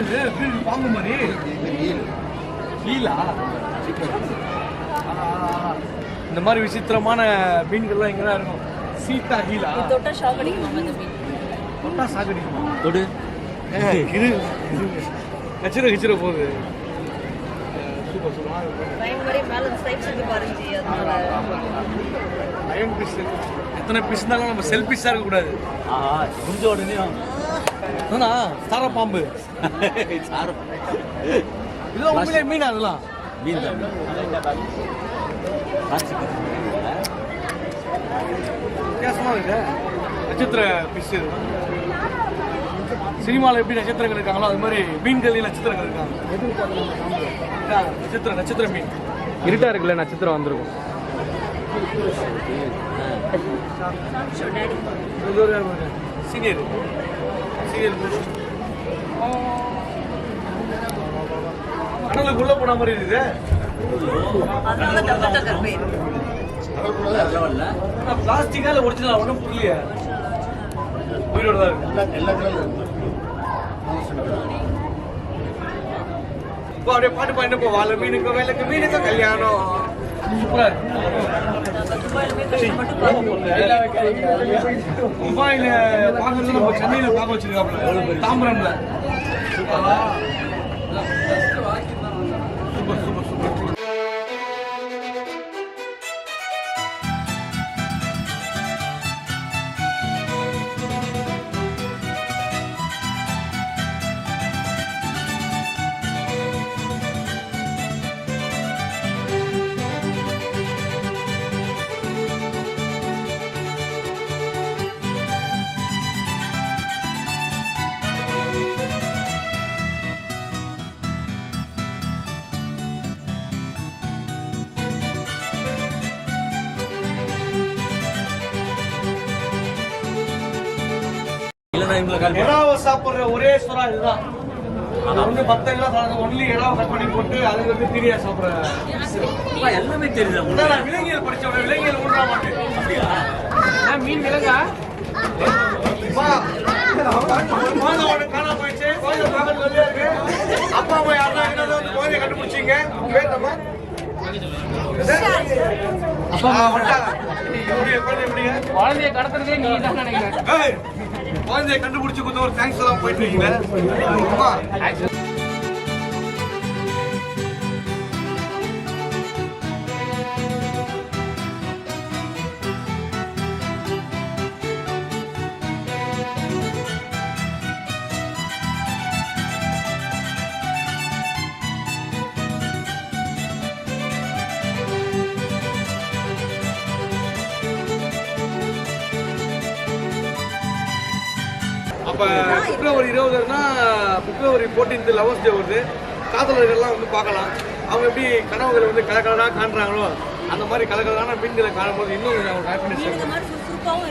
இது பாம்பு மாதிரி கீழா இந்த மாதிரி விசித்திரமான மீன்கள்லாம் எங்கதான் இருக்கும். சீட்டா ஹீலா தொட்டா ஷாக் அடிக்குமா இந்த மீன்? தொட்டா ஷாக் அடிக்குமா? தொடு இது கச்சிர போகுது. Super super. டைம் வரை மேல ஸ்ட்ரைப்ஸ் இருக்கு பாருங்க. அதனால அயன் பிஸ் எத்தனை பிஸ் இருந்தாலும் நம்ம செல்ஃபிஷா இருக்க கூடாது. முடிஞ்ச உடனே ஆனா சார பாம்பு இதெல்லாம் உண்மையிலே மீன். அதெல்லாம் மீன் தான் வித்தியாசமா இருக்கு. நட்சத்திர பிஸ் இது. சினிமாவில் எப்படி நட்சத்திரங்கள் இருக்காங்களோ அது மாதிரி மீன்கள் நட்சத்திரங்கள் இருக்காங்க. நட்சத்திர மீன் இருட்டா இருக்குல்ல, நட்சத்திரம் வந்திருக்கும். சீனியர் கடலுக்குள்ள போன மாதிரி இருக்குது. பிளாஸ்டிக்கால ஒரிஜினல் ஒன்றும் புரியல. உயிரோட தான் இருக்கு. இப்போ அப்படியே பாட்டு பாட்டு போவாள். மீனுக்கு வேலைக்கு மீனுக்கு கல்யாணம். சூப்பரா இருக்கு. துபாயில பாக்குறது நம்ம சென்னையில பார்க்க வச்சிருக்காப்ல, தாம்பரம்ல. Super super super. எடாவை சாப்பிடுற ஒரே சுறா இதுதான். அது வந்து மத்த எல்லாம் ஒன்லி எடாவை கட் பண்ணி போட்டு அதுக்கு வந்து திரியா சாப்பிடுற எல்லாமே தெரியுது. விலங்கியல் படிச்சவங்க விலங்கியல் ஊன்றா மாட்டேன். மீன் விலங்கா காணாம போயிடுச்சு. குழந்தை பக்கத்துல வந்து இருக்கு. அப்பா அம்மா யாருன்னா வந்து குழந்தைய கண்டுபிடிச்சிங்க. வேண்டாமா குழந்தைய கடத்துறதே நீங்க தான் நினைக்கிறேன். குழந்தைய கண்டுபிடிச்சு கொடுத்த ஒரு தேங்க்ஸ் எல்லாம் போயிட்டு இருக்கீங்க. அப்போ பிப்ரவரி 20னா பிப்ரவரி 14 லவர்ஸ் டே வருது. காதலர்கள்லாம் வந்து பார்க்கலாம். அவங்க எப்படி கனவுகளை வந்து கலக்கலராக காண்றாங்களோ அந்த மாதிரி கலக்கலரான மீன்களை காணும்போது இன்னும் கொஞ்சம் ஹாப்பினஸ்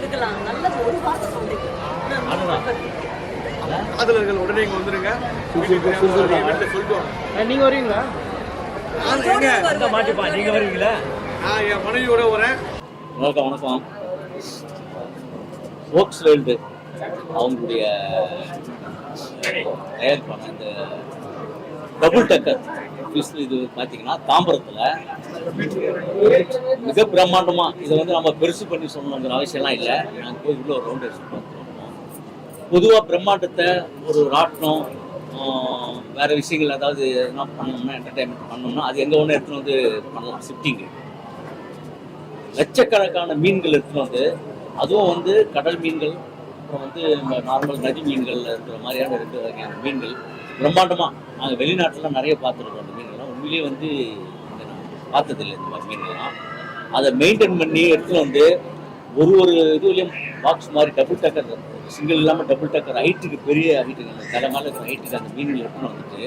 இருக்கலாம். காதலர்கள் உடனே இங்கே வந்துருங்க. சொல்லிட்டு நீங்க வருவீங்களா? மாட்டிப்பா, நீங்க வருவீங்களா? நான் என் மனைவியோட வரேன். வணக்கம். ஃபோக்ஸ் வேர்ல்டு அவங்களுடைய தயார் பண்ண இந்த டபுள் டக்கர் ஃபிஷ் இது பார்த்தீங்கன்னா தாம்பரத்தில் மிக பிரம்மாண்டமாக. இதை வந்து நம்ம பெருசு பண்ணி சொல்லணுங்கிற அவசியம்லாம் இல்லை. நாங்கள் போய் உள்ள ஒரு ரவுண்ட் அடிச்சு பார்த்துருவோம். பொதுவாக பிரம்மாண்டத்தை ஒரு ராட்டினம் வேறு விஷயங்கள் ஏதாவது என்ன பண்ணோம்னா என்டர்டைன்மெண்ட் பண்ணோம்னா அது எங்கே ஒன்று எடுத்துன்னு வந்து பண்ணலாம். ஷிஃப்டிங்கு லட்சக்கணக்கான மீன்கள் எடுத்துன்னு வந்து, அதுவும் வந்து கடல் மீன்கள், அப்புறம் வந்து நார்மல் நதி மீன்கள் இருக்கிற மாதிரியான 2 வகையான மீன்கள் பிரம்மாண்டமாக. நாங்கள் வெளிநாட்டிலாம் நிறைய பார்த்துருக்கோம். அந்த மீன்கள்லாம் உண்மையிலேயே வந்து நான் பார்த்ததில்லை இந்த மாதிரி மீன்கள்லாம். அதை மெயின்டைன் பண்ணி எடுத்துகிட்டு வந்து ஒரு இதுலேயும் பாக்ஸ் மாதிரி டபுள் டக்கர், சிங்கிள் இல்லாமல் டபுள் டக்கர் ஹைட்டுக்கு, பெரிய ஹைட்டுக்கு, அந்த தலை மேலே இருக்கிற ஹைட்டுக்கு அந்த மீன்கள் எடுத்துன்னு வந்துட்டு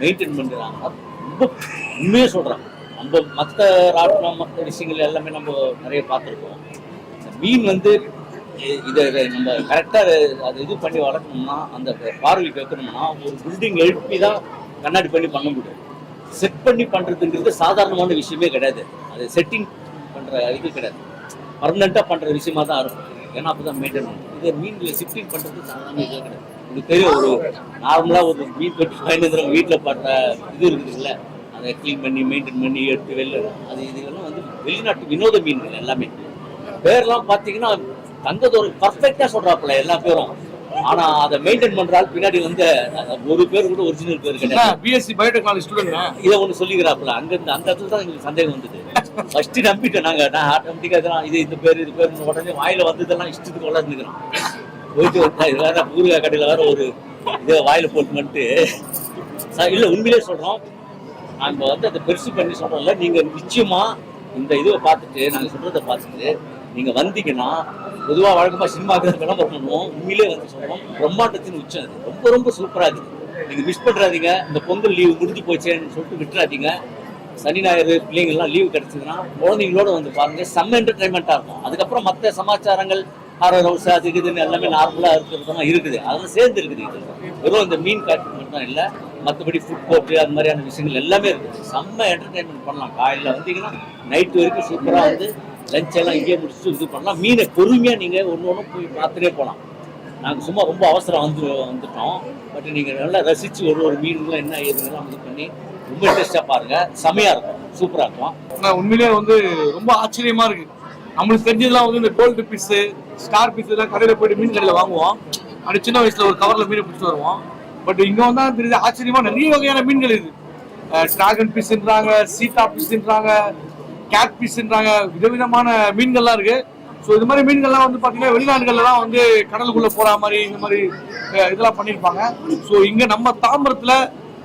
மெயின்டைன் பண்ணுறாங்கன்னா ரொம்ப உண்மையாக சொல்கிறாங்க. நம்ம மற்ற ராட்டினம் மற்ற விஷயங்கள் எல்லாமே நம்ம நிறைய பார்த்துருக்கோம். மீன் வந்து இதை நம்ம கரெக்டாக அதை இது பண்ணி வளர்க்கணும்னா, அந்த பார்வைக்கு வைக்கணும்னா ஒரு பில்டிங் எழுப்பி தான் கண்ணாடி பண்ணி பண்ண முடியும். செட் பண்ணி பண்ணுறதுங்கிறது சாதாரணமான விஷயமே கிடையாது. அது செட்டிங் பண்ணுற இது கிடையாது, பர்மனெண்ட்டாக பண்ணுற விஷயமா தான் இருக்கும். ஏன்னா அப்பதான் மெயின்டைன் பண்ணும். இது மீன்களை ஷிஃப்டிங் பண்றது சாதாரண இது கிடையாது. உங்களுக்கு தெரியும், ஒரு நார்மலா ஒரு மீன் வெட்டி பயன்படுத்துறவங்க வீட்டில் பட்ட இது இருக்குதுல்ல, அதை க்ளீன் பண்ணி மெயின்டைன் பண்ணி எடுத்து வெளில அது இதெல்லாம் வந்து வெளிநாட்டு வினோத மீன்கள் எல்லாமே. பேர்லாம் பார்த்தீங்கன்னா தங்கத்தோடு பர்ஃபெக்டா சொல்றாப்புல எல்லா பேரும். ஆனா அதை மெயின்டைன் பண்றாள் பின்னாடி வந்து ஒரு பேர் கூட ஒரிஜினல் பேர் கிடையாது. பிஎஸ்சி பயோடெக்னாலஜி ஸ்டூடெண்ட் இதை ஒண்ணு சொல்லிக்கிறாப்புல. அங்க இருந்து அந்த இடத்துல தான் எங்களுக்கு சந்தேகம் வந்தது. ஃபர்ஸ்ட் நம்பிட்டேன் நாங்க. நான் ஆட்டோமேட்டிக்கா இதெல்லாம் இது பேர் உடனே வாயில வந்ததெல்லாம் இஷ்டத்துக்கு வளர்ந்துக்கிறோம். போயிட்டு இது வேற ஊறுகாய் கடையில வேற ஒரு இதை வாயில போட்டுமென்ட்டு இல்ல. உண்மையிலே சொல்றோம், நாங்க வந்து அதை பெருசு பண்ணி சொல்றோம்ல. நீங்க நிச்சயமா இந்த இதுவை பார்த்துட்டு, நாங்க சொல்றதை பார்த்துட்டு நீங்க வந்தீங்கன்னா, பொதுவா வழக்கமா சினிமாக்கு விளம்பரம் பண்ணுவோம். உண்மையிலே வந்து சொல்றோம், பிரம்மாண்டத்தின் உச்சம் அது. ரொம்ப ரொம்ப சூப்பரா இருக்குது. நீங்க மிஸ் பண்றாதீங்க. இந்த பொங்கல் லீவு முடிஞ்சு போச்சேன்னு சொல்லிட்டு விட்டுறாதீங்க. சனி ஞாயிறு பிள்ளைங்கள்லாம் லீவு கிடைச்சதுன்னா குழந்தைங்களோட வந்து பாருங்க. செம்ம என்டர்டைன்மெண்டா இருக்கும். அதுக்கப்புறம் மற்ற சமாச்சாரங்கள் ஹாரர் ஹவுஸ் அது இதுன்னு எல்லாமே நார்மலா இருக்கிறதுலாம் இருக்குது. அதெல்லாம் சேர்ந்து இருக்குது. இது வெறும் இந்த மீன் காட்டு மட்டும் தான் இல்லை, மற்றபடி ஃபுட் கோர்ட்டு அது மாதிரியான விஷயங்கள் எல்லாமே இருக்குது. செம்ம என்டர்டைன்மெண்ட் பண்ணலாம். காலையில் வந்தீங்கன்னா நைட்டு வரைக்கும் சூப்பராக வந்து லஞ்ச் எல்லாம் இங்கேயே முடிச்சுட்டு இது பண்ணலாம். மீனை பொறுமையாக நீங்கள் ஒன்று ஒன்று போய் பார்த்துட்டே போகலாம். நாங்கள் சும்மா ரொம்ப அவசரம் வந்துட்டோம். பட் நீங்கள் நல்லா ரசித்து ஒரு மீன்லாம் என்ன ஏதுங்கெல்லாம் இது பண்ணி ரொம்ப இன்ட்ரெஸ்டாக பாருங்கள். செமையாக இருக்கும், சூப்பராக இருக்கும். ஆனால் உண்மையிலே வந்து ரொம்ப ஆச்சரியமா இருக்கு. நம்மளுக்கு தெரிஞ்சதெல்லாம் வந்து இந்த கோல்டு பீஸு, ஸ்டார் பீஸ் எல்லாம் கடையில் போயிட்டு மீன் கடையில் வாங்குவோம். அப்படி சின்ன வயசுல ஒரு கவரில் மீனை பிடிச்சிட்டு வருவோம். பட் இங்கே வந்தா தெரியுது ஆச்சரியமா நிறைய வகையான மீன்கள் இது. டிராகன் பீஸ்ன்றாங்க, சீட்டா பீஸ்ன்றாங்க, கேட் பீஸ்ன்றாங்க, விதவிதமான மீன்கள்லாம் இருக்கு. ஸோ இது மாதிரி மீன்கள்லாம் வந்து பார்த்தீங்கன்னா வெளிநாடுகள்லாம் வந்து கடலுக்குள்ள போற மாதிரி இந்த மாதிரி இதெல்லாம் பண்ணியிருப்பாங்க. ஸோ இங்கே நம்ம தாம்பரத்தில்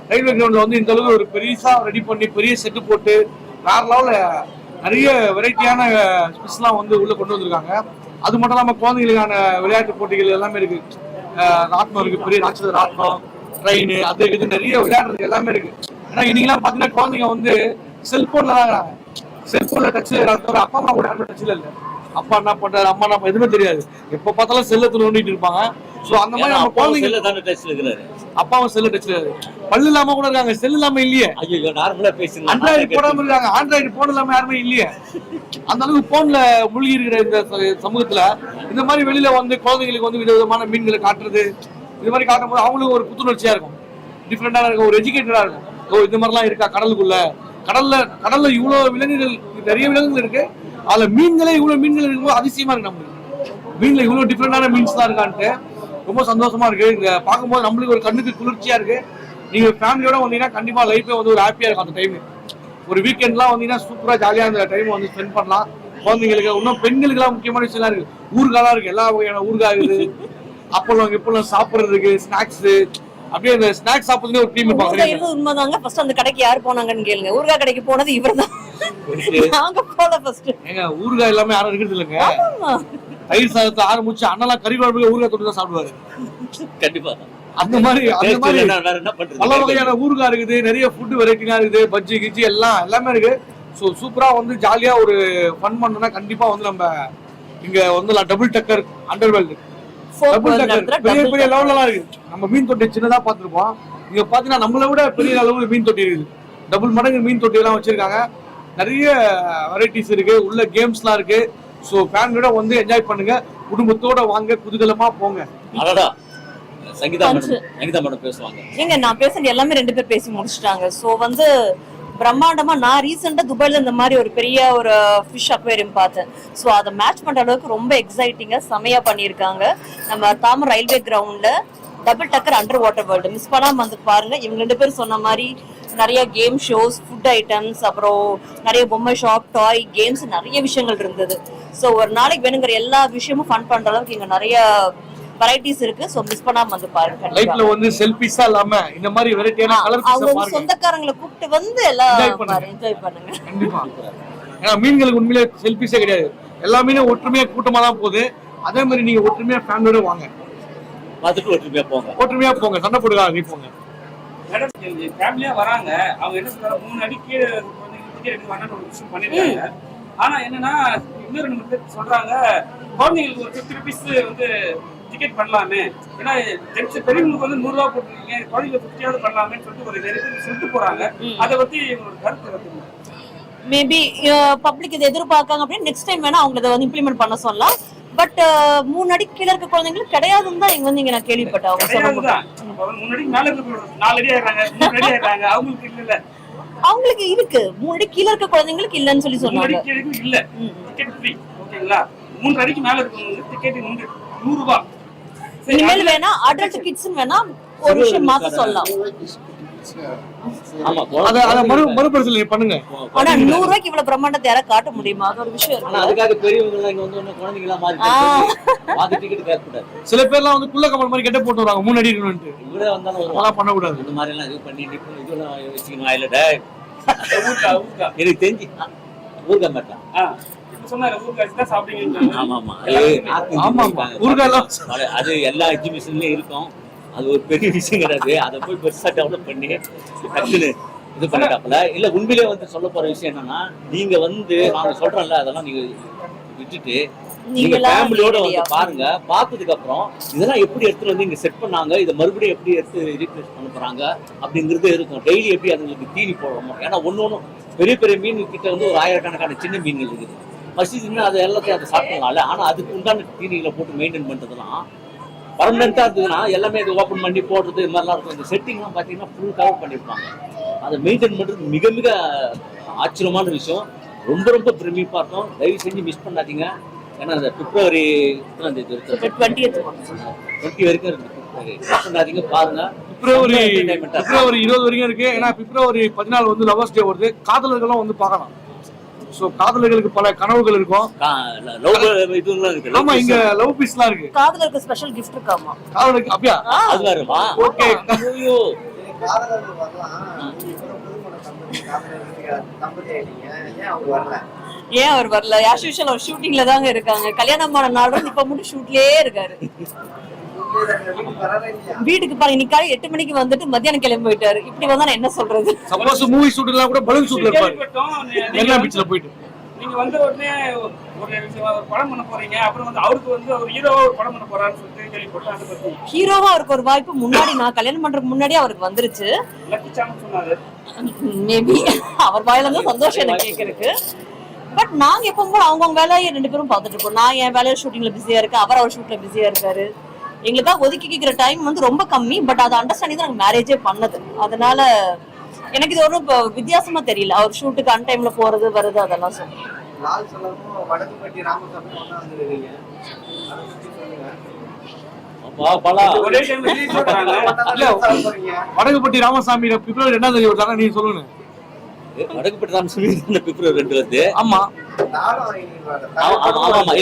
ரயில்வே கிரவுண்டில் வந்து இந்த அளவுக்கு ஒரு பெருசா ரெடி பண்ணி பெரிய செட்டு போட்டு வேற லெவலில் நிறைய வெரைட்டியான ஸ்பெஷலாம் வந்து உள்ள கொண்டு வந்திருக்காங்க. அது மட்டும் இல்லாமல் குழந்தைகளுக்கான விளையாட்டு போட்டிகள் எல்லாமே இருக்கு. ராட்னம் இருக்கு, பெரிய ராட்சத ராட்னம், ட்ரெயின், அது இது நிறைய விளையாடுறது எல்லாமே இருக்கு. ஏன்னா இன்னைக்கெல்லாம் பார்த்தீங்கன்னா குழந்தைங்க வந்து செல்போன்ல தான் இருக்கிறாங்க. செல்போன்ல டச்சில் அப்பா அம்மா கூட யாருமே டச்சில் இல்லை. அப்பா என்ன பண்றாரு, அம்மா என்ன எதுவுமே தெரியாது. எப்ப பார்த்தாலும் செல்லத்தை நோண்டிட்டு இருப்பாங்க. சோ அந்த மாதிரி நம்ம குழந்தைங்க அப்பாவும் செல்ல டச்ல பல்லு இல்லாம கூட இருக்காங்க, செல் இல்லாம இல்லையே. ஐயோ நார்மலா பேசுங்க. ஆண்ட்ராய்டு போடாம இருக்காங்க, ஆண்ட்ராய்டு போன் இல்லாம யாருமே இல்லையே. அந்த அளவுக்கு போன்ல மூழ்கி இருக்கிற இந்த சமூகத்துல இந்த மாதிரி வெளியில வந்து குழந்தைங்களுக்கு வந்து விதவிதமான மீன்களை காட்டுறது, இது மாதிரி காட்டும் போது அவங்களுக்கு ஒரு புத்துணர்ச்சியா இருக்கும், டிஃப்ரெண்டா இருக்கும், ஒரு எஜுகேட்டடா இருக்கும். ஓ இந்த மாதிரிலாம் இருக்கா கடலுக்குள்ள, கடல்ல இவ்வளவு விலங்குகள், நிறைய விலங்குகள் இருக்கு, அதுல மீன்களே இவ்வளவு மீன்கள் இருக்கும்போது அதிசயமா இருக்கு. நம்மளுக்கு மீன்ல இவ்வளவு டிஃப்ரெண்டான மீன்ஸ் தான் இருக்கான்ட்டு ரொம்ப சந்தோஷமா இருக்கு. இங்க பார்க்கும்போது நம்மளுக்கு ஒரு கண்ணுக்கு குளிர்ச்சியா இருக்கு. நீங்க ஃபேமிலியோட வந்தீங்கன்னா கண்டிப்பா லைஃபே வந்து ஒரு ஹாப்பியா இருக்கும். அந்த டைம் ஒரு வீக்கெண்ட்லாம் வந்தீங்கன்னா சூப்பரா ஜாலியா அந்த டைம் வந்து ஸ்பெண்ட் பண்ணலாம். குழந்தைங்களுக்கு இன்னும் பெண்களுக்கு எல்லாம் முக்கியமான விஷயம் இருக்கு. ஊறுகாலாம் இருக்கு, எல்லா வகையான ஊறுகாய் இருக்குது. அப்பளம் இப்பெல்லாம் சாப்பிடுறதுக்கு ஸ்நாக்ஸ், அப்படியே அந்த ஸ்நாக்ஸ் சாப்பிடுறதுல ஒரு டீம் இருப்பாங்க. உண்மைதாங்க. ஃபர்ஸ்ட் அந்த கடைக்கு யார் போனாங்கன்னு கேளுங்க. ஊறுகாய் கடைக்கு போனது இவர்தான். நாங்க போல ஃபர்ஸ்ட். ஏங்க ஊறுகாய் எல்லாமே யாரும் இருக்கிறது இல்லைங்க. தயிர் சாதத்தை ஆரம்பிச்சு அண்ணெல்லாம் கறி குழம்புக்கு ஊறுகாய் தொட்டு தான் சாப்பிடுவாரு. கண்டிப்பா அந்த மாதிரி பல வகையான ஊறுகாய் இருக்குது, நிறைய ஃபுட் வெரைட்டிலாம் இருக்குது, பஜ்ஜி கிஜ்ஜி எல்லாமே இருக்கு. ஸோ சூப்பரா வந்து ஜாலியா ஒரு ஃபன் பண்ணணும்னா கண்டிப்பா வந்து நம்ம இங்க வந்து டபுள் டக்கர் அண்டர்வேல்டு, டபுள் டக்கர் பெரிய பெரிய லெவல்லாம் இருக்கு. நம்ம மீன் தொட்டி சின்னதா பார்த்துருப்போம், இங்க பாத்தீங்கன்னா நம்மளை விட பெரிய அளவுல மீன் தொட்டி இருக்குது. டபுள் மடங்கு மீன் தொட்டி எல்லாம் வச்சிருக்காங்க. நிறைய வெரைட்டிஸ் இருக்கு, உள்ள கேம்ஸ்லாம் இருக்கு. ஸோ ஃபேமிலியோட வந்து என்ஜாய் பண்ணுங்க, குடும்பத்தோட வாங்க, குதூகலமா போங்க. சங்கீதா மேடம் பேசுவாங்க. ஏங்க நான் பேசுறது எல்லாமே 2 பேர் பேசி முடிச்சிட்டாங்க. ஸோ வந்து பிரம்மாண்டமா நான் ரீசெண்டா துபாயில இந்த மாதிரி ஒரு பெரிய ஒரு ஃபிஷ் அக்வேரியம் பார்த்தேன். ஸோ அதை மேட்ச் பண்ற அளவுக்கு ரொம்ப எக்ஸைட்டிங்கா செமையா பண்ணியிருக்காங்க. நம்ம தாமர் ரயில்வே கிரவுண்ட்ல டபுள் டக்கர் அண்டர் வாட்டர் வேர்ல்டு மிஸ் பண்ணாம வந்து பாருங்க. இவங்க 2 பேரும் சொன்ன மாதிரி நிறைய கேம் ஷோஸ், ஃபுட் ஐட்டம்ஸ், அப்புறம் நிறைய பொம்மை ஷாப், டாய் கேம்ஸ், நிறைய விஷயங்கள் இருந்தது. ஸோ ஒரு நாளைக்கு வேணுங்கிற எல்லா விஷயமும் ஃபன் பண்ற அளவுக்கு இங்க நிறைய வெரைட்டிஸ் இருக்கு. சோ மிஸ் பண்ணாம வந்து பாருங்க. லைஃப்ல வந்து செல்ஃபிஸா இல்லாம இந்த மாதிரி வெரைட்டியான கலர் பீஸா பாருங்க. சொந்தக்காரங்களை கூப்பிட்டு வந்து எல்லாம் என்ஜாய் பண்ணுங்க. கண்டிப்பா. ஏன்னா மீன்களுக்கு உண்மையிலே செல்ஃபிஸே கிடையாது, எல்லாமே ஒற்றுமையா கூட்டமா தான் போகுது. அதே மாதிரி நீங்க ஒற்றுமையா ஃபேமிலியோட வாங்க, பார்த்துட்டு ஒற்றுமையா போங்க, சண்டை போடுங்க போங்க. மேடம் ஃபேமிலியா வராங்க, அவங்க என்ன சொல்றாங்க, 3 அடி கீழே டிக்கெட் வாங்கன்னு ஒரு விஷயம் பண்ணிருக்காங்க. ஆனா என்னன்னா இன்னொரு 2 பேர் சொல்றாங்க, குழந்தைங்களுக்கு ஒரு 50 rupees வந்து டிக்கெட் பண்ணலாமே, ஏன்னா பெரியவங்களுக்கு வந்து 100 ரூபா போட்டுருக்கீங்க, குழந்தைங்களுக்கு 50 பண்ணலாமேன்னு சொல்லிட்டு ஒரு நிறைய பேர் சொல்லிட்டு போறாங்க. அதை பத்தி ஒரு கருத்து மேபி பப்ளிக் இதை எதிர்பார்க்காங்க அப்படின்னு நெக்ஸ்ட் டைம் வேணா அவங்க இதை வந்து இம்ப்ளிமெண்ட் பண்ண சொல்லலாம். பட் 3 அடி கீழே இருக்க குழந்தைங்களுக்கு கிடையாதுன்னு தான் இங்க நான் கேள்விப்பட்டேன். அவங்க சொல்லுவாங்க கிடையாதுதான். அப்ப 3 அடிக்கு மேல இருக்க 4 அடி ஆயிடுறாங்க, 3 அடி ஆயிடுறாங்க. அவங்களுக்கு இல்ல, அவங்களுக்கு இருக்கு. 3 அடி கீழே இருக்க குழந்தைங்களுக்கு இல்லன்னு சொல்லி 3 சொன்னாங்க. அடிக்கு கீழே இல்ல, டிக்கெட் ஃப்ரீ. ஓகேங்களா? 3 அடிக்கு மேல இருக்கவங்களுக்கு டிக்கெட் 100 ரூபாய். இனிமேல் வேணா அடல்ட் கிட்ஸ் வேணா ஒரு விஷயம் மாத்த சொல்லலாம். ஆமா, அதை மறுபரிசீலனை பண்ணுங்க. ஆனா 100 ரூபாய்க்கு இவ்வளவு பிரம்மாண்டத்தை யாரா காட்ட முடியுமா? அது ஒரு விஷயம் ஆனா இருக்கு. அதுக்காக பெரியவங்க எல்லாம் இங்க வந்து குழந்தைங்களா மாறி பாதி டிக்கெட் கேட்க கூடாது. சில பேர்லாம் வந்து குள்ள கமல் மாதிரி கெட்ட போட்டு வராங்க 3 அடி இருக்கணும்னு. இவரே வந்தாலும் அதெல்லாம் பண்ணக்கூடாது. இந்த மாதிரி எல்லாம் இது பண்ணி இதெல்லாம் வச்சுக்கணும். இல்ல ஊர்கா எனக்கு தெரிஞ்சு ஊர்கா மாட்டான். இப்ப சொன்னாரு ஊர்கா தான் சாப்பிடுவீங்க. ஆமா ஆமா ஆமா, ஊர்காலாம் அது எல்லா எக்ஸிபிஷன்லயும் இருக்கும். அது ஒரு பெரிய விஷயம் கிடையாது. அதை போய் பெருசா டெவலப் பண்ணி டக்குன்னு இது பண்ணிட்டாப்புல. இல்ல உண்மையிலே வந்து சொல்ல போற விஷயம் என்னன்னா, நீங்க வந்து நாங்க சொல்றோம்ல அதெல்லாம் நீங்க விட்டுட்டு நீங்க ஃபேமிலியோட வந்து பாருங்க. பார்த்ததுக்கு அப்புறம் இதெல்லாம் எப்படி எடுத்துட்டு வந்து இங்க செட் பண்ணாங்க, இதை மறுபடியும் எப்படி எடுத்து ரீப்ளேஸ் பண்ண போறாங்க அப்படிங்கிறது இருக்கும். டெய்லி எப்படி அதுங்களுக்கு தீனி போடுறோமோ. ஏன்னா ஒன்னொன்னும் பெரிய பெரிய மீன் கிட்ட வந்து ஒரு ஆயிரக்கணக்கான சின்ன மீன்கள் இருக்குது. மசிச்சுன்னா அது எல்லாத்தையும் அதை சாப்பிடலாம்ல. ஆனா அதுக்கு உண்டான தீனிகளை போட்டு மெயின்டைன் பண்றதுலாம் பர்மனண்டா இருந்ததுன்னா எல்லாமே இது ஓப்பன் பண்ணி போடுறது இது மாதிரிலாம் இருக்கும். இந்த செட்டிங்லாம் பார்த்தீங்கன்னா ஃபுல் கவர் பண்ணியிருப்பாங்க. அதை மெயின்டைன் பண்றது மிக மிக ஆச்சரியமான விஷயம். ரொம்ப ரொம்ப பிரமிப்பா இருக்கும். தயவு செஞ்சு மிஸ் பண்ணாதீங்க. ஏன்னா இந்த பிப்ரவரி 20 வரைக்கும் இருக்கு. மிஸ் பண்ணாதீங்க, பாருங்க. பிப்ரவரி 20 வரைக்கும் இருக்கு. ஏன்னா பிப்ரவரி 14 வந்து லவர்ஸ் டே வருது. காதலர்களும் வந்து பார்க்கலாம். சோ காதலர்களுக்கு பல கனவுகள் இருக்கும். ஆமா, இங்க லவ் பீஸ்லாம் இருக்கு. காதலருக்கு ஸ்பெஷல் gift இருக்காமா? காதலருக்கு அப்படியே அது வேறமா. ஓகே, ஐயோ காதலர்கள் வரலாம். ஏன் அவர் வரல? ஆஸ் யூஷுவல் அவர் ஷூட்டிங்ல தாங்க இருக்காங்க. கல்யாணமான நாளும் இப்ப மட்டும் ஷூட்லயே இருக்காரு. வீட்டுக்கு பாருங்க, இன்னைக்கு காலை 8 மணிக்கு வந்துட்டு மத்தியானம் கிளம்பி போயிட்டாரு. இப்படி வந்தா நான் என்ன சொல்றது? சப்போஸ் மூவி ஷூட்லாம் கூட பலூன் ஷூட்ல இருப்பாரு. மெரினா பீச்ல போயிட்டு நீங்க வந்து உடனே ஒரு படம் பண்ண போறீங்க. அப்புறம் வந்து அவருக்கு வந்து ஒரு ஹீரோவா ஒரு படம் பண்ண போறான்னு சொல்லிட்டு கேள்விப்பட்டேன். அதை பத்தி ஹீரோவா அவருக்கு ஒரு வாய்ப்பு முன்னாடி நான் கல்யாணம் பண்றதுக்கு முன்னாடியே அவருக்கு வந்துருச்சு. லக்கி சாம் சொன்னாரு. மேபி அவர் வாயில இருந்து சந்தோஷம் எனக்கு கேட்கறதுக்கு. பட் நாங்க எப்பவும் போல அவங்கவுங்க வேலையை 2 பேரும் பார்த்துட்டு இருக்கோம். நான் என் வேலையில ஷூட்டிங்ல பிஸியா இருக்கேன், அவர் ஷூட்ல பிஸியா இருக்காரு. எங்களுக்காக ஒதுக்கி கேட்கிற டைம் வந்து ரொம்ப கம்மி. பட் அதை அண்டர்ஸ்டாண்டிங் தான் நாங்கள் மேரேஜே பண்ணது. அதனால எனக்கு இது ஒரு வித்தியாசமா தெரியல. அவர் ஷூட்டுக்கு அன் டைம்ல போறது வருது அதெல்லாம் சொல்றேன். லால் சலமும் வடக்குப்பட்டி ராமசாமியும் ஒண்ணா வந்துருக்கீங்க. அதை பத்தி சொல்லுங்க. ஒரே டைம் ரிலீஸ் பண்றாங்க. வடகுப்பட்டி ராமசாமி பிப்ரவரி 2ஆம் தேதி வருதாங்க. நீங்க சொல்லுங்க. வடக்குப்பட்டி ராமசாமி பிப்ரவரி 2 வருது. ஆமா ஆமா.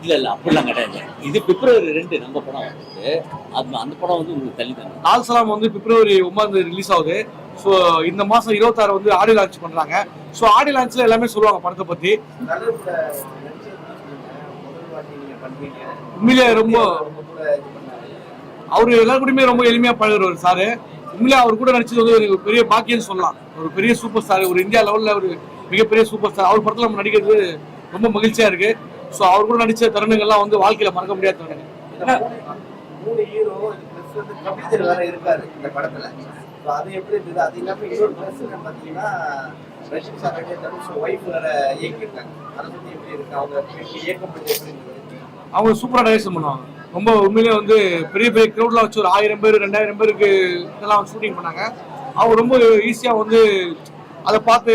இல்ல இல்ல இல்ல அப்படிலாம் கிடையாது. இது பிப்ரவரி 2 நம்ம படம் வந்து அந்த படம் வந்து உங்களுக்கு தள்ளி தான். லால் சலாம் வந்து பிப்ரவரி 9 தேதி ரிலீஸ் ஆகுது. ஸோ இந்த மாசம் 26 வந்து ஆடியோ லான்ச் பண்றாங்க. ஸோ ஆடியோ லான்ச்ல எல்லாமே சொல்லுவாங்க படத்தை பத்தி. உண்மையிலே ரொம்ப அவரு எல்லாருக்குமே ரொம்ப எளிமையா பழகுறவர் சாரு. உண்மையிலே அவர் கூட நடிச்சது வந்து ஒரு பெரிய பாக்கியம் சொல்லலாம். ஒரு பெரிய சூப்பர் ஸ்டார், ஒரு இந்தியா லெவல்ல ஒரு மிகப்பெரிய சூப்பர் ஸ்டார். அவர் படத்துல நம்ம நடிக்கிறது ரொம்ப மகிழ்ச்சியா இருக்கு. ஸோ அவர் கூட நடிச்ச தருணங்கள்லாம் வந்து வாழ்க்கையில மறக்க முடியாத தருணங்கள். 3 ஹீரோ பிளஸ் வந்து கபிலர் வேற இருக்காரு இந்த படத்துல. அது எப்படி இருந்தது? அது இல்லாம இன்னொரு பிளஸ் பாத்தீங்கன்னா ரஷித் சார் தனுஷ் ஒய்ஃப் வேற இயக்கிருக்காங்க. அதை பத்தி எப்படி இருக்கு? அவங்க இயக்கம் பத்தி எப்படி இருந்தது? அவங்க சூப்பரா டைரக்ஷன் பண்ணுவாங்க. ரொம்ப உண்மையிலே வந்து பெரிய பெரிய க்ரௌட்லாம் வச்சு ஒரு 1000 பேர் 2000 பேருக்கு இதெல்லாம் ஷூட்டிங் பண்ணாங்க. அவங்க ரொம்ப ஈஸியா வந்து அதை பார்த்து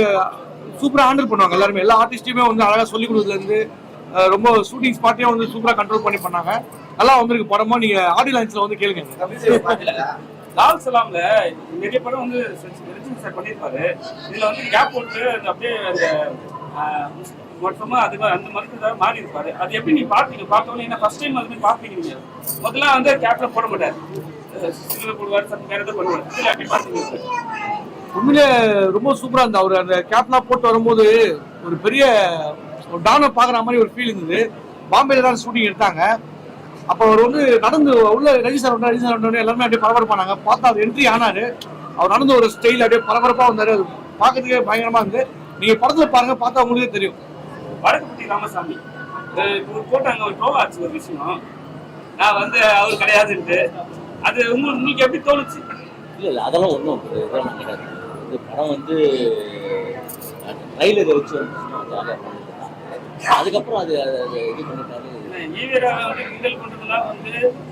சூப்பரா ஹேண்டில் பண்ணுவாங்க. எல்லாருமே எல்லா ஆர்டிஸ்டையுமே வந்து அழகா சொல்லி கொடுத்ததுல இருந்து ரொம்ப ஷூட்டிங் ஸ்பாட்டையும் வந்து சூப்பரா கண்ட்ரோல் பண்ணி பண்ணாங்க. நல்லா வந்திருக்கு படமா. நீங்க ஆடியோ லான்ச்ல வந்து கேளுங்க. லால் சலாம்ல நிறைய படம் வந்து ரஜினி சார் பண்ணியிருப்பாரு. இதுல வந்து கேப் போட்டு அப்படியே அந்த மொத்தமா அது அந்த மருத்துவ மாறி இருப்பாரு. அது எப்படி நீ பாத்தீங்க? பார்த்தோன்னே என்ன ஃபர்ஸ்ட் டைம் அது பாத்தீங்க நீங்க? முதல்ல வந்து கேப்ல போட மாட்டாரு, போடுவாரு, வேற எதாவது பண்ணுவாரு. இதுல எப்படி பாத்தீங்க? உண்மையிலே ரொம்ப சூப்பரா இருந்தா. அவர் அந்த கேப்லாம் போட்டு வரும்போது ஒரு பெரிய ஒரு டானை பாக்குற மாதிரி ஒரு ஃபீல் இருந்தது. பாம்பேல தான் ஷூட்டிங் எடுத்தாங்க. அப்போ அவர் வந்து நடந்து உள்ள ரஜினி சார் எல்லாருமே அப்படியே பரபரப்பானாங்க. பார்த்தா அவர் என்ட்ரி ஆனாரு. அவர் நடந்து ஒரு ஸ்டைல் அப்படியே பரபரப்பா வந்தாரு. அது பார்க்கறதுக்கே பயங்கரமா இருந்து. நீங்க படத்துல பாருங்க, பார்த்தா உங்களுக்கே தெரியும். வடக்குப்பட்டி ராமசாமி போட்டாங்க ஒரு ட்ரோல் ஆச்சு ஒரு விஷயம். நான் வந்து அவர் கிடையாதுன்ட்டு. அது உங்களுக்கு எப்படி தோணுச்சு? இல்ல இல்ல அதெல்லாம் ஒன்றும் இதெல்லாம் கிடையாது. இது படம் வந்து ட்ரைலர் வச்சு ஜாலியாக அதுக்கப்புறம் அது இது பண்ணிட்டாரு. ஈவீராவை வந்து கிண்டல் பண்றதுனால வந்து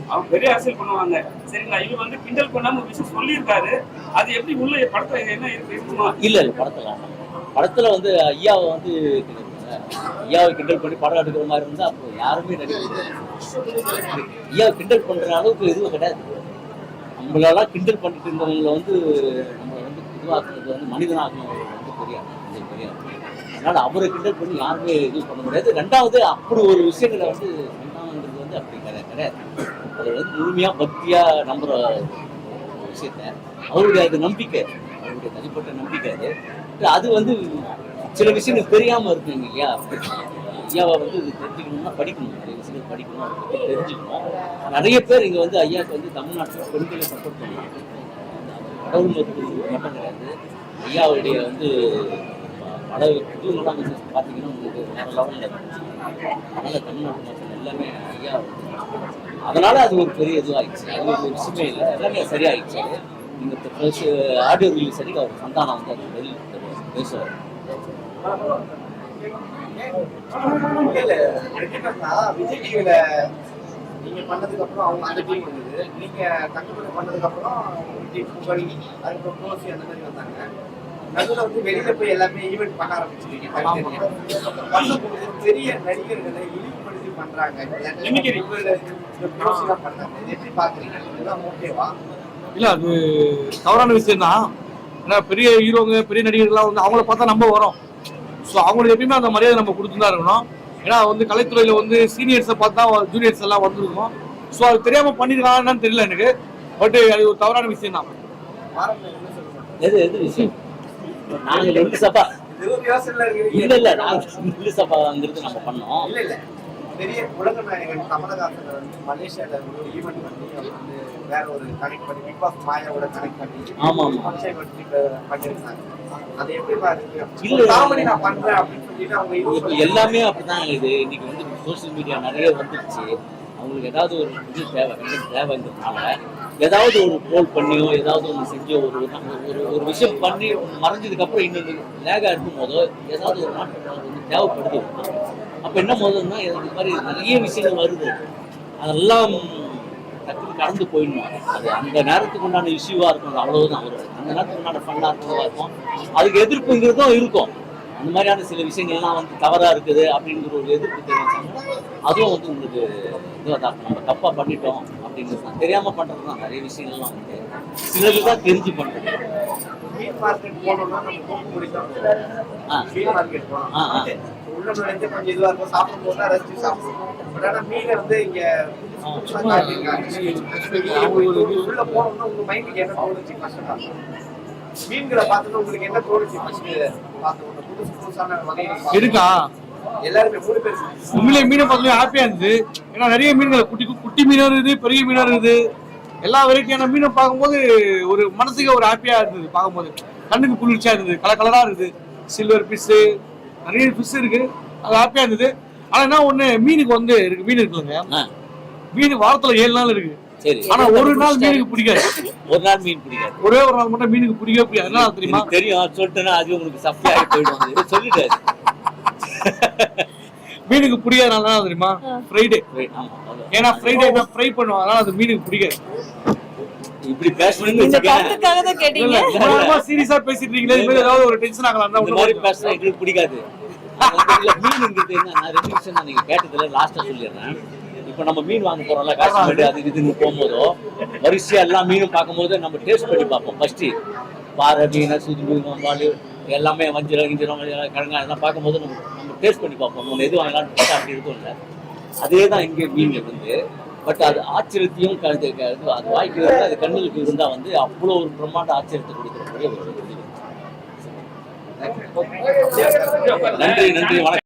அவங்க பெரிய அரசியல் பண்ணுவாங்க சரிங்களா. இவர் வந்து கிண்டல் பண்ணாம ஒரு விஷயம் சொல்லியிருக்காரு. அது எப்படி உள்ள படத்துல என்ன இருக்குமா? இல்ல படத்துல வந்து ஐயாவை வந்து ஐயாவை கிண்டல் பண்ணி படம் எடுக்கிற மாதிரி இருந்தா அப்போ யாருமே நடிக்க ஐயாவை கிண்டல் பண்ற அளவுக்கு எதுவும் கிடையாது. நம்மளெல்லாம் கிண்டல் பண்ணிட்டு இருந்தவங்களை வந்து நம்மளை வந்து இதுவாக்குறது வந்து மனிதனாகணும் வந்து பெரியார். அதனால அவரை கிண்டல் பண்ணி யாருமே இது பண்ண முடியாது. ரெண்டாவது அப்படி ஒரு விஷயங்களை வந்து சொன்னாங்கிறது வந்து அப்படி கிடையாது. அது வந்து முழுமையா பக்தியா நம்புற விஷயத்த அவருடைய அது நம்பிக்கை, அவருடைய தனிப்பட்ட நம்பிக்கை அது வந்து சில விஷயங்கள் தெரியாம இருக்குங்க இல்லையா. ஐயாவை வந்து இது தெரிஞ்சுக்கணும்னா படிக்கணும், நிறைய விஷயங்கள் படிக்கணும், அதை பற்றி தெரிஞ்சுக்கணும். நிறைய பேர் இங்க வந்து ஐயாவுக்கு வந்து தமிழ்நாட்டில் பெண்களை சப்போர்ட் பண்ணுவாங்க. கடவுள் மருத்துவ மட்டும் கிடையாது, ஐயாவுடைய வந்து பல இதுலாம் வந்து பார்த்தீங்கன்னா உங்களுக்கு வேற லெவலில் இருந்துச்சு. அதனால தமிழ்நாட்டு மக்கள் எல்லாமே ஐயா அதனால அது ஒரு பெரிய இதுவாகிடுச்சு. அது ஒரு விஷயமே இல்லை, எல்லாமே சரியாயிடுச்சு. நீங்கள் ஆடியோ ரிலீஸ் அன்னைக்கு அவர் சந்தானம் வந்து அது வெளியில் பேசுவார். விஜய் டிவியில நீங்க பண்ணதுக்கு அப்புறம் அவங்க அந்த டீம் வந்தது, நீங்க தங்கப்பட்டு பண்ணதுக்கு அப்புறம் புகழ் அதுக்கப்புறம் ரோசி அந்த மாதிரி வந்தாங்க. நடுவில் வந்து வெளியில போய் எல்லாமே ஈவெண்ட் பண்ண ஆரம்பிச்சிருக்கீங்க. பெரிய நடிகர்களை இழிவுபடுத்தி பண்றாங்க, பண்றாங்க. எப்படி பாக்குறீங்க? இதெல்லாம் ஓகேவா? இல்ல அது தவறான விஷயம் தான். ஏன்னா பெரிய ஹீரோங்க பெரிய நடிகர்கள்லாம் வந்து அவங்கள பார்த்தா நம்ம வரோம். ஸோ அவங்களுக்கு எப்பயுமே அந்த மரியாதை நம்ம கொடுத்துதான் இருக்கணும். ஏன்னா வந்து கலைத்துறையில வந்து சீனியர்ஸை பார்த்தா ஜூனியர்ஸ் எல்லாம் வந்துருக்கோம். ஸோ அது தெரியாம பண்ணிருக்காங்கன்னு தெரியல எனக்கு. பட் அது ஒரு தவறான விஷயம் தான். எது விஷயம் நாங்க ரெண்டு சபா இல்ல நாங்க ரெண்டு சபாங்கிறது நம்ம பண்ணோம். இல்ல பெரிய உலக நாயகன் கமலஹாசன் வந்து மலேசியால ஒரு ஈவெண்ட் பண்ணி வந்து வேற ஒரு கனெக்ட் பண்ணி பிக் பாஸ் மாயாவோட கனெக்ட் பண்ணி பண்ணிருந்தாங்க. அதை எப்படி பாருங்க? இல்ல காமெடி நான் பண்றேன் அப்படின்னு சொல்லிட்டு அவங்க எல்லாமே அப்படிதான். இது இன்னைக்கு வந்து சோசியல் மீடியா நிறைய வந்துருச்சு. அவங்களுக்கு ஏதாவது ஒரு இது தேவைங்கிறதுனால ஏதாவது ஒரு ட்ரோல் பண்ணியோ ஏதாவது ஒன்று செஞ்சோ ஒரு விஷயம் பண்ணி மறைஞ்சதுக்கு அப்புறம் இன்னொரு லேகா இருக்கும் போதோ ஏதாவது ஒரு நாட்டு வந்து தேவைப்படுது. அப்ப என்ன போதுன்னா இந்த மாதிரி நிறைய விஷயங்கள் வருது, அதெல்லாம் டக்குனு கடந்து போயிடணும். அது அந்த நேரத்துக்கு உண்டான இஷ்யூவா இருக்கும், அவ்வளவுதான். அந்த நேரத்துக்கு உண்டான ஃபன்னா இருக்கிறதா இருக்கும், அதுக்கு எதிர்ப்புங்கிறதும் இருக்கும். அந்த மாதிரியான சில விஷயங்கள்லாம் வந்து தவறா இருக்குது அப்படிங்கிற ஒரு எதிர்ப்பு தெரிவிச்சாங்க. அதுவும் வந்து உங்களுக்கு இதுவாக நம்ம தப்பா பண்ணிட்டோம் அப்படிங்கிறது தெரியாம பண்றதுதான். நிறைய விஷயங்கள்லாம் வந்து சிலருக்கு தான் தெரிஞ்சு பண்றது. மீன் மார்க்கெட் போனோம்னா நம்ம போக்கு முடிக்கும். மீன் மார்க்கெட் போனோம் உள்ள நுழைஞ்சு கொஞ்சம் இதுவா இருக்கும், சாப்பிடும் போது ரசிச்சு சாப்பிடுவோம். பட் ஆனா மீனை வந்து இங்க உள்ள போனோம்னா உங்க மைண்டுக்கு என்ன தோணுச்சு? கஷ்டம் மீன்களை பார்த்தோம்னா உங்களுக்கு என்ன தோணுச்சு? புதுசான வகை இருக்கா? எல்லாருமே 3 பேர் உண்மையிலே மீனை பார்த்து ஹாப்பியா இருந்தது. ஏன்னா நிறைய மீன்களை குட்டி மீனும் இருக்குது, பெரிய மீனும் இருக்குது. எல்லா வெரைட்டியான மீனை பார்க்கும்போது ஒரு மனசுக்கு ஒரு ஹாப்பியா இருந்தது. பார்க்கும்போது கண்ணுக்கு குளிர்ச்சியா இருந்தது, கலரா இருக்குது. சில்வர் ஃபிஷ் நிறைய ஃபிஷ் இருக்கு, அது ஹாப்பியா இருந்தது. ஆனா என்ன ஒண்ணு, மீனுக்கு வந்து இருக்கு, மீன் இருக்குல்லங்க, மீன் வாரத்துல 7 நாள் இருக்கு. ஆனா ஒரு நாள் மீனுக்கு பிடிக்காது. ஒரு நாள் மீன் பிடிக்காது, ஒரே ஒரு நாள் மட்டும் மீனுக்கு பிடிக்கவே பிடிக்காது. என்ன தெரியுமா? தெரியும், சொல்லிட்டேன்னா அது உங்களுக்கு சப்ளை ஆகி போயிடுவாங்க. சொல்லிட்டாரு மீனுக்கு பிடிக்காத நாள் தெரியுமா? ஃப்ரைடே. ஏன்னா ஃப்ரைடே தான் ஃப்ரை பண்ணுவாங்க, அதனால அது மீனுக்கு பிடிக்காது. இப்படி பேசணும்னு கேட்டீங்க, சீரியஸா பேசிட்டு இருக்கீங்களே, இது மாதிரி ஏதாவது ஒரு டென்ஷன் ஆகலாம். இந்த மாதிரி பேசினா எங்களுக்கு பிடிக்காது. மீனுங்கிறது என்ன, நான் 2 விஷயம் தான் நீங்க கேட்டதுல லாஸ்டா சொல்லிடுறேன். இப்ப நம்ம மீன் வாங்க போறோம்ல, காஷ்மீர் அது இதுன்னு போகும்போதோ வரிசையா எல்லா மீனும் பார்க்கும்போது நம்ம டேஸ்ட் பண்ணி பார்ப்போம். ஃபர்ஸ்ட் பாறை மீன், சுது மீன், வம்பாலு எல்லாமே வஞ்சிரம் கிழங்கா இதெல்லாம் பார்க்கும்போது நம்ம டேஸ்ட் பண்ணி பார்ப்போம். நம்ம எது வாங்கலாம்னு பார்த்தா அப்படி இருக்கும் இல்லை. அதே தான் இங்கே மீன் வந்து. பட் அது ஆச்சரியத்தையும் அது வாய்க்கிறது, அது கண்ணுக்கு இருந்தா வந்து அவ்வளோ ஒரு பிரம்மாண்ட ஆச்சரியத்தை கொடுக்கக்கூடிய ஒரு நன்றி வணக்கம்.